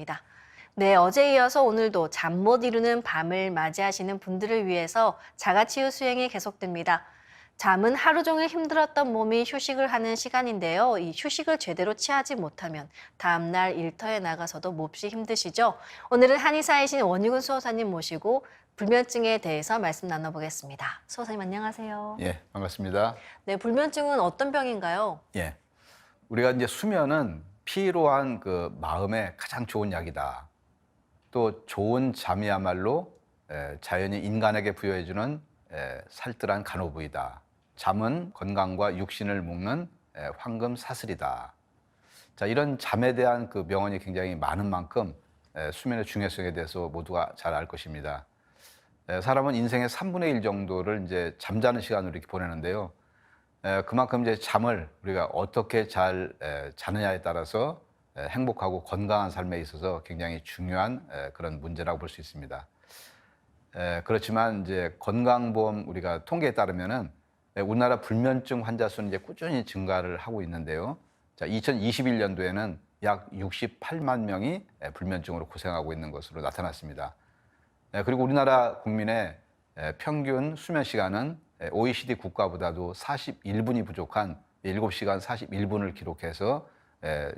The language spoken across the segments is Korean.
시간입니다. 네, 어제에 이어서 오늘도 잠 못 이루는 밤을 맞이하시는 분들을 위해서 자가치유 수행이 계속됩니다. 잠은 하루 종일 힘들었던 몸이 휴식을 하는 시간인데요. 이 휴식을 제대로 취하지 못하면 다음날 일터에 나가서도 몹시 힘드시죠? 오늘은 한의사이신 원유근 수호사님 모시고 불면증에 대해서 말씀 나눠보겠습니다. 수호사님 안녕하세요. 예, 반갑습니다. 네, 불면증은 어떤 병인가요? 예. 우리가 이제 수면은 피로한 그 마음에 가장 좋은 약이다. 또 좋은 잠이야말로 자연이 인간에게 부여해주는 살뜰한 간호부이다. 잠은 건강과 육신을 묶는 황금 사슬이다. 자, 이런 잠에 대한 그 명언이 굉장히 많은 만큼 수면의 중요성에 대해서 모두가 잘 알 것입니다. 사람은 인생의 3분의 1 정도를 이제 잠자는 시간으로 이렇게 보내는데요. 그만큼 이제 잠을 우리가 어떻게 잘 자느냐에 따라서 행복하고 건강한 삶에 있어서 굉장히 중요한 그런 문제라고 볼 수 있습니다. 그렇지만 이제 건강보험 우리가 통계에 따르면은 우리나라 불면증 환자 수는 이제 꾸준히 증가를 하고 있는데요. 자, 2021년도에는 약 68만 명이 불면증으로 고생하고 있는 것으로 나타났습니다. 그리고 우리나라 국민의 평균 수면 시간은 OECD 국가보다도 41분이 부족한 7시간 41분을 기록해서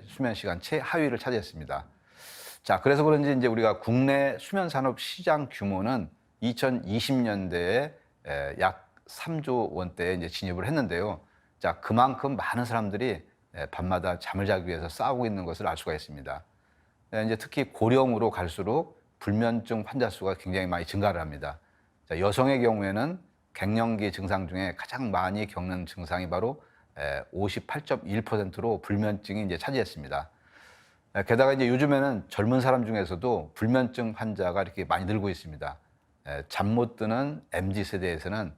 수면 시간 최하위를 차지했습니다. 자, 그래서 그런지 이제 우리가 국내 수면 산업 시장 규모는 2020년대에 약 3조 원대에 이제 진입을 했는데요. 자, 그만큼 많은 사람들이 밤마다 잠을 자기 위해서 싸우고 있는 것을 알 수가 있습니다. 이제 특히 고령으로 갈수록 불면증 환자 수가 굉장히 많이 증가를 합니다. 자, 여성의 경우에는 갱년기 증상 중에 가장 많이 겪는 증상이 바로 58.1%로 불면증이 이제 차지했습니다. 게다가 이제 요즘에는 젊은 사람 중에서도 불면증 환자가 이렇게 많이 늘고 있습니다. 잠 못 드는 MZ 세대에서는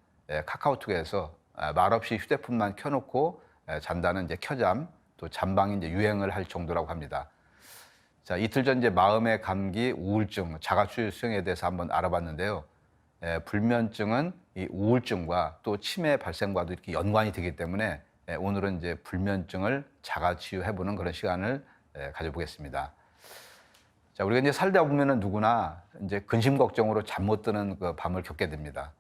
카카오톡에서 말없이 휴대폰만 켜놓고 잔다는 이제 켜잠, 또 잠방이 이제 유행을 할 정도라고 합니다. 자, 이틀 전 이제 마음의 감기, 우울증, 자가치유 수행에 대해서 한번 알아봤는데요. 불면증은 이 우울증과 또 치매 발생과도 이렇게 연관이 되기 때문에 오늘은 이제 불면증을 자가치유해보는 그런 시간을 가져보겠습니다. 자, 우리가 이제 살다 보면은 누구나 이제 근심 걱정으로 잠 못 드는 그 밤을 겪게 됩니다.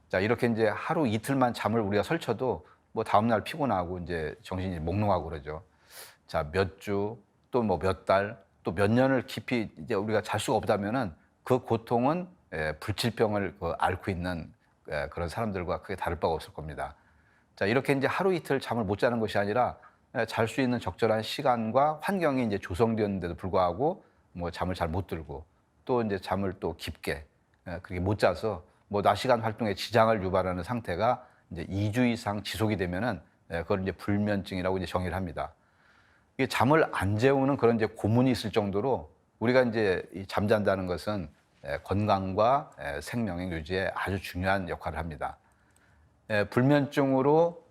자, 이렇게 이제 하루 이틀만 잠을 우리가 설쳐도 뭐 다음날 피곤하고 이제 정신이 몽롱하고 그러죠. 자, 몇 주, 또 뭐 몇 달, 또 몇 년을 깊이 이제 우리가 잘 수가 없다면은 그 고통은 불치병을 앓고 있는 그런 사람들과 크게 다를 바가 없을 겁니다. 자, 이렇게 이제 하루 이틀 잠을 못 자는 것이 아니라 잘 수 있는 적절한 시간과 환경이 이제 조성되었는데도 불구하고 뭐 잠을 잘 못 들고 또 이제 잠을 또 깊게 그렇게 못 자서 뭐 낮 시간 활동에 지장을 유발하는 상태가 이제 2주 이상 지속이 되면은 그걸 이제 불면증이라고 이제 정의를 합니다. 이게 잠을 안 재우는 그런 이제 고문이 있을 정도로 우리가 이제 잠잔다는 것은 건강과 생명의 유지에 아주 중요한 역할을 합니다. 불면증으로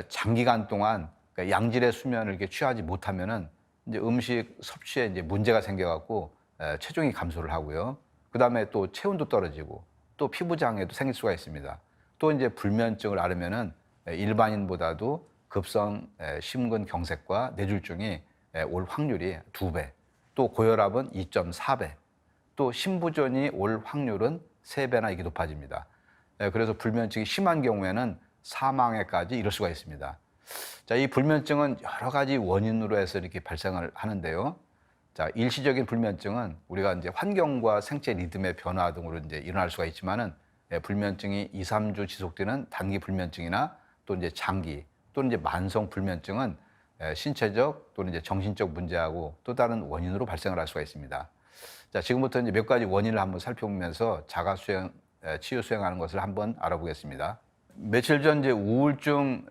장기간 동안 그러니까 양질의 수면을 이렇게 취하지 못하면은 이제 음식 섭취에 이제 문제가 생겨갖고 체중이 감소를 하고요. 그 다음에 또 체온도 떨어지고 또 피부 장애도 생길 수가 있습니다. 또 이제 불면증을 앓으면은 일반인보다도 급성 심근경색과 뇌졸중이 올 확률이 2배, 또 고혈압은 2.4배, 또 심부전이 올 확률은 3배나 이게 높아집니다. 그래서 불면증이 심한 경우에는 사망에까지 이를 수가 있습니다. 자, 이 불면증은 여러 가지 원인으로 해서 이렇게 발생을 하는데요. 자, 일시적인 불면증은 우리가 이제 환경과 생체 리듬의 변화 등으로 이제 일어날 수가 있지만은 불면증이 2, 3주 지속되는 단기 불면증이나 또 이제 장기 또는 이제 만성 불면증은 신체적 또는 이제 정신적 문제하고 또 다른 원인으로 발생을 할 수가 있습니다. 자, 지금부터 이제 몇 가지 원인을 한번 살펴보면서 자가 수행, 치유 수행하는 것을 한번 알아보겠습니다. 며칠 전 이제 우울증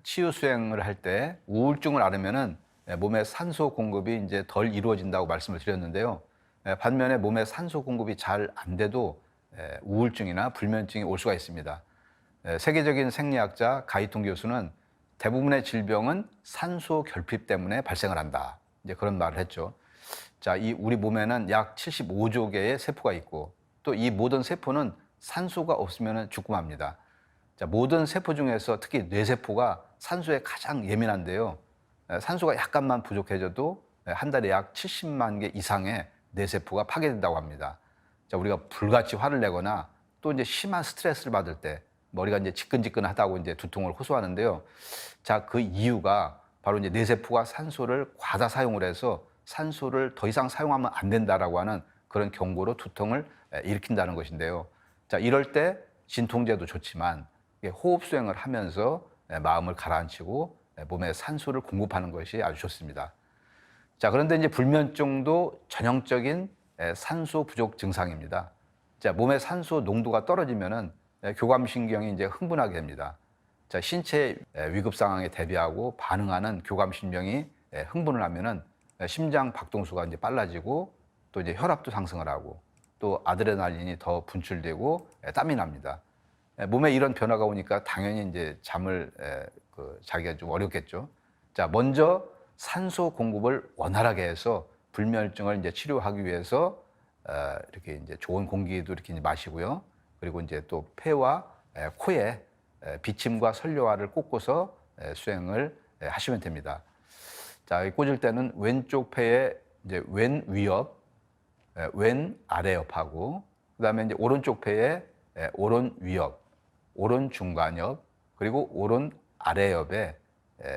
치유 수행을 할 때 우울증을 앓으면은 몸에 산소 공급이 이제 덜 이루어진다고 말씀을 드렸는데요. 반면에 몸에 산소 공급이 잘 안 돼도 우울증이나 불면증이 올 수가 있습니다. 세계적인 생리학자 가이통 교수는 대부분의 질병은 산소 결핍 때문에 발생을 한다. 이제 그런 말을 했죠. 자, 이 우리 몸에는 약 75조 개의 세포가 있고 또 이 모든 세포는 산소가 없으면 죽고 맙니다. 자, 모든 세포 중에서 특히 뇌세포가 산소에 가장 예민한데요. 산소가 약간만 부족해져도 한 달에 약 70만 개 이상의 뇌세포가 파괴된다고 합니다. 자, 우리가 불같이 화를 내거나 또 이제 심한 스트레스를 받을 때 머리가 이제 지끈지끈하다고 이제 두통을 호소하는데요. 자, 그 이유가 바로 이제 뇌세포가 산소를 과다 사용을 해서 산소를 더 이상 사용하면 안 된다라고 하는 그런 경고로 두통을 일으킨다는 것인데요. 자, 이럴 때 진통제도 좋지만 호흡 수행을 하면서 마음을 가라앉히고 몸에 산소를 공급하는 것이 아주 좋습니다. 자, 그런데 이제 불면증도 전형적인 산소 부족 증상입니다. 자, 몸의 산소 농도가 떨어지면은 교감신경이 이제 흥분하게 됩니다. 자, 신체 위급 상황에 대비하고 반응하는 교감신경이 흥분을 하면은 심장 박동수가 이제 빨라지고 또 이제 혈압도 상승을 하고 또 아드레날린이 더 분출되고 땀이 납니다. 몸에 이런 변화가 오니까 당연히 이제 잠을 자기가 좀 어렵겠죠. 자, 먼저 산소 공급을 원활하게 해서 불면증을 이제 치료하기 위해서 이렇게 이제 좋은 공기도 이렇게 마시고요. 그리고 이제 또 폐와 코에 비침과 설료화를 꽂고서 수행을 하시면 됩니다. 자, 꽂을 때는 왼쪽 폐에 이제 왼 위옆, 왼 아래옆하고 그다음에 이제 오른쪽 폐에 오른 위옆, 오른 중간옆, 그리고 오른 아래옆에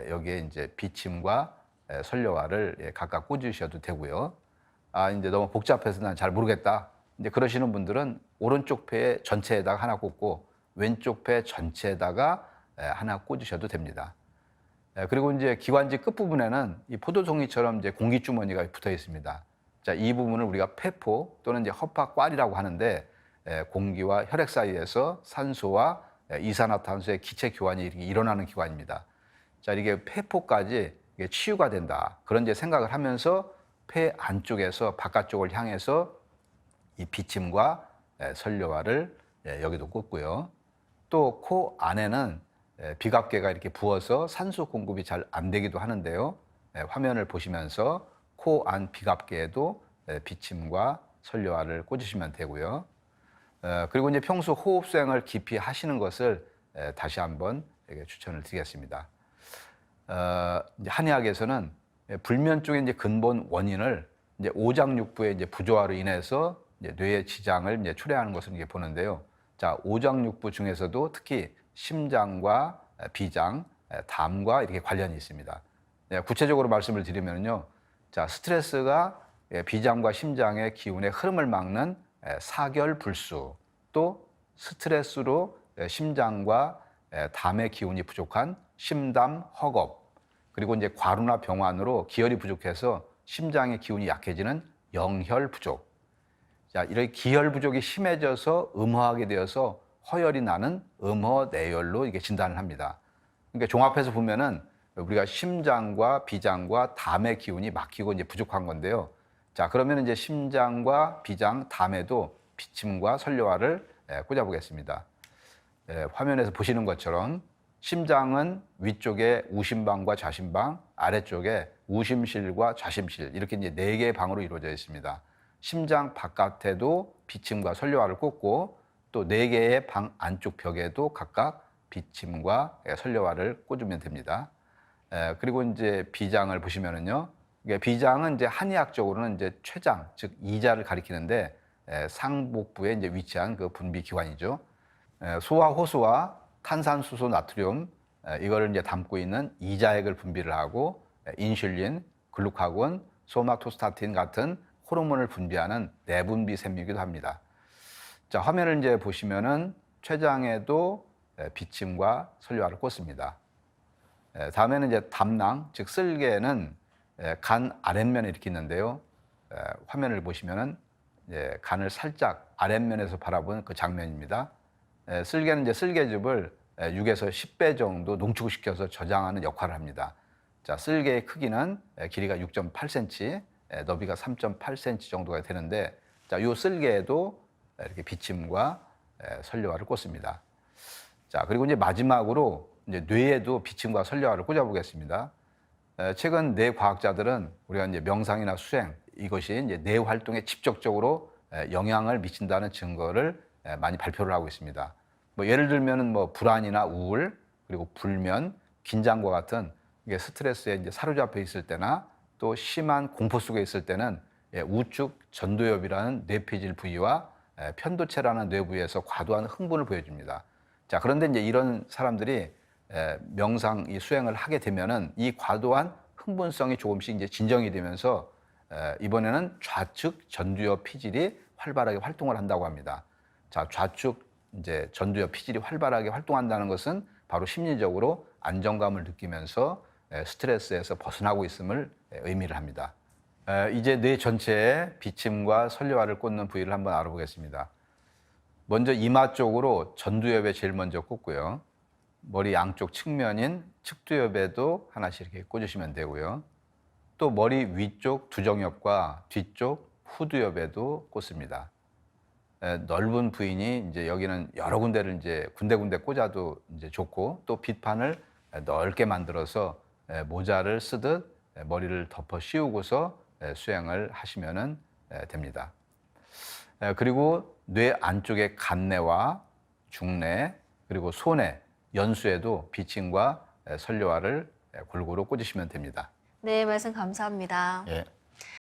여기에 이제 비침과 설료화를 각각 꽂으셔도 되고요. 아, 이제 너무 복잡해서 난 잘 모르겠다. 이제 그러시는 분들은 오른쪽 폐 전체에다가 하나 꽂고 왼쪽 폐 전체에다가 하나 꽂으셔도 됩니다. 그리고 이제 기관지 끝부분에는 이 포도송이처럼 이제 공기주머니가 붙어 있습니다. 자, 이 부분을 우리가 폐포 또는 이제 허파꽐이라고 하는데 공기와 혈액 사이에서 산소와 이산화탄소의 기체 교환이 이렇게 일어나는 기관입니다. 자, 이게 폐포까지 이게 치유가 된다. 그런 이제 생각을 하면서 폐 안쪽에서 바깥쪽을 향해서 이 비침과 설료화를 여기도 꽂고요. 또 코 안에는 비갑계가 이렇게 부어서 산소 공급이 잘 안 되기도 하는데요. 화면을 보시면서 코 안 비갑계에도 비침과 설료화를 꽂으시면 되고요. 그리고 이제 평소 호흡 수행을 깊이 하시는 것을 다시 한번 추천을 드리겠습니다. 이제 한의학에서는 불면증의 이제 근본 원인을 이제 오장육부의 이제 부조화로 인해서 이제 뇌의 지장을 이제 초래하는 것을 이제 보는데요. 자, 오장육부 중에서도 특히 심장과 비장, 담과 이렇게 관련이 있습니다. 구체적으로 말씀을 드리면요. 자, 스트레스가 비장과 심장의 기운의 흐름을 막는 사결불수, 또 스트레스로 심장과 담의 기운이 부족한 심담 허겁, 그리고 이제 과루나 병환으로 기혈이 부족해서 심장의 기운이 약해지는 영혈 부족. 자, 이렇게 기혈 부족이 심해져서 음허하게 되어서 허열이 나는 음허내열로 이게 진단을 합니다. 그러니까 종합해서 보면은 우리가 심장과 비장과 담의 기운이 막히고 이제 부족한 건데요. 자, 그러면 이제 심장과 비장, 담에도 비침과 설료화를 꽂아보겠습니다. 화면에서 보시는 것처럼 심장은 위쪽에 우심방과 좌심방, 아래쪽에 우심실과 좌심실 이렇게 이제 4개의 방으로 이루어져 있습니다. 심장 바깥에도 비침과 설료화를 꽂고 또 4개의 방 안쪽 벽에도 각각 비침과 설료화를 꽂으면 됩니다. 그리고 이제 비장을 보시면은요. 비장은 이제 한의학적으로는 이제 췌장, 즉 이자를 가리키는데 상복부에 이제 위치한 그 분비 기관이죠. 소화 호수와 탄산수소 나트륨 이거를 이제 담고 있는 이자액을 분비를 하고 인슐린, 글루카곤, 소마토스타틴 같은 호르몬을 분비하는 내분비 샘이기도 합니다. 자, 화면을 이제 보시면은 췌장에도 비침과 설료화를 꽂습니다. 다음에는 이제 담낭, 즉 쓸개는 간 아랫면에 이렇게 있는데요. 화면을 보시면은 간을 살짝 아랫면에서 바라본 그 장면입니다. 쓸개는 이제 쓸개즙을 6에서 10배 정도 농축시켜서 저장하는 역할을 합니다. 자, 쓸개의 크기는 길이가 6.8cm, 너비가 3.8cm 정도가 되는데, 자, 이 쓸개에도 이렇게 비침과 설료화를 꽂습니다. 자, 그리고 이제 마지막으로 이제 뇌에도 비침과 설료화를 꽂아보겠습니다. 최근 뇌 과학자들은 우리가 이제 명상이나 수행 이것이 이제 뇌 활동에 직접적으로 영향을 미친다는 증거를 많이 발표를 하고 있습니다. 뭐 예를 들면은 뭐 불안이나 우울 그리고 불면, 긴장과 같은 이게 스트레스에 이제 사로잡혀 있을 때나 또 심한 공포 속에 있을 때는 우측 전두엽이라는 뇌피질 부위와 편도체라는 뇌 부위에서 과도한 흥분을 보여줍니다. 자, 그런데 이제 이런 사람들이 명상 이 수행을 하게 되면은 이 과도한 흥분성이 조금씩 이제 진정이 되면서 이번에는 좌측 전두엽 피질이 활발하게 활동을 한다고 합니다. 자, 좌측 이제 전두엽 피질이 활발하게 활동한다는 것은 바로 심리적으로 안정감을 느끼면서 스트레스에서 벗어나고 있음을 의미를 합니다. 이제 뇌 전체에 비침과 설레화를 꽂는 부위를 한번 알아보겠습니다. 먼저 이마 쪽으로 전두엽에 제일 먼저 꽂고요. 머리 양쪽 측면인 측두엽에도 하나씩 이렇게 꽂으시면 되고요. 또 머리 위쪽 두정엽과 뒤쪽 후두엽에도 꽂습니다. 넓은 부위니 이제 여기는 여러 군데를 이제 군데군데 꽂아도 이제 좋고, 또 빗판을 넓게 만들어서 모자를 쓰듯 머리를 덮어 씌우고서 수행을 하시면 됩니다. 그리고 뇌 안쪽의 간내와 중내 그리고 소내, 연수에도 비침과 설료화를 골고루 꽂으시면 됩니다. 네, 말씀 감사합니다. 예.